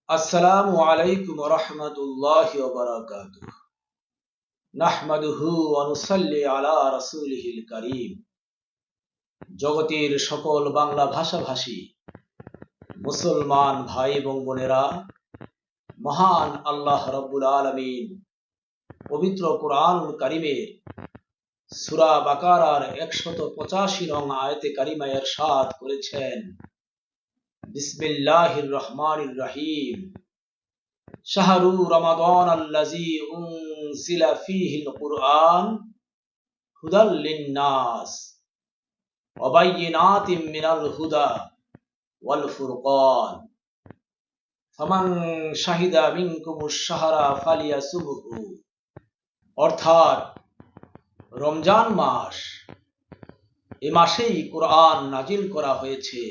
আসসালামু আলাইকুম ওয়া রাহমাতুল্লাহি ওয়া বারাকাতুহু। নাহমাদুহু ওয়া নুসাল্লি আলা রাসূলিহিল কারীম। জগতের সকল বাংলা ভাষাভাষী মুসলমান ভাই এবং বোনেরা, মহান আল্লাহ রাব্বুল আলামিন পবিত্র কুরআনুল কারীমের সূরা বাকারার 185 নং আয়াতে কারিমায় ইরশাদ করেছেন, বিসমিল্লাহির রহমানির রহিম, শাহরু রমাদান আল্লাযী উনজিলা ফীহিল কুরআন হুদাল লিন্নাস ওয়া বাইয়িনাতিম মিনাল হুদা ওয়াল ফুরকান ফামান শাহিদা মিনকুমুশ শাহরা ফালিয়াসুমহু। অর্থাৎ রমজান মাস, এ মাসেই কোরআন নাজিল করা হয়েছে।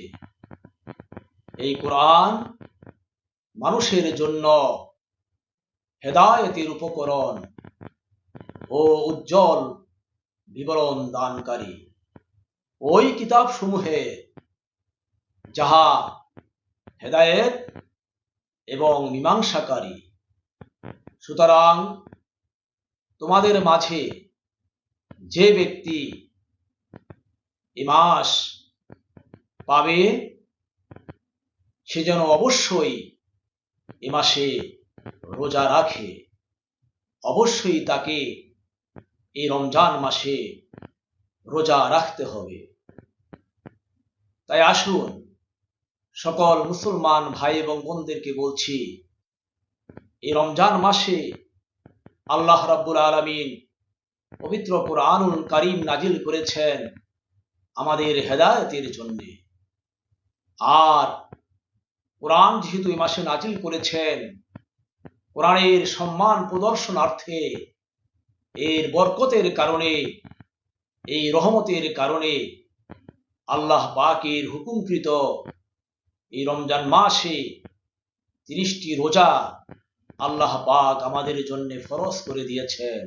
এই কোরআন মানুষের জন্য হেদায়েতের উপকরণ ও উজ্জ্বল বিবরণ দানকারী ওই কিতাব সমূহে যাহা হেদায়েত এবং মীমাংসাকারী। সুতরাং তোমাদের মাঝে যে ব্যক্তি এ মাস পাবে, সে যেন অবশ্যই এ মাসে রোজা রাখে। অবশ্যই তাকে এই রমজান মাসে রোজা রাখতে হবে। তাই আসুন, সকল মুসলমান ভাই এবং বোনদেরকে বলছি, এই রমজান মাসে আল্লাহ রাব্বুল আলামিন পবিত্র কুরআনুল কারীম নাজিল করেছেন আমাদের হেদায়েতের জন্য। আর কোরআন যেহেতু এই মাসে নাজিল করেছেন, কোরআনের সম্মান প্রদর্শনার্থে, এর বরকতের কারণে, এই রহমতের কারণে আল্লাহ পাকের হুকুমকৃত এই রমজান মাসে 30টি রোজা আল্লাহ পাক আমাদের জন্য ফরজ করে দিয়েছেন।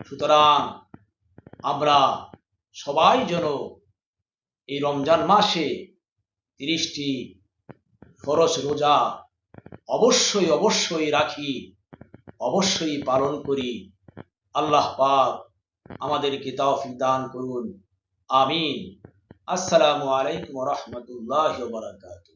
সুতরাং আমরা সবাই যেন এই রমজান মাসে 30টি ফরজ রোজা অবশ্যই অবশ্যই রাখি, অবশ্যই পালন করি। আল্লাহ পাক আমাদেরকে তৌফিক দান করুন। আমিন। আসসালামু আলাইকুম ওয়া রাহমাতুল্লাহি ওয়া বারাকাতুহু।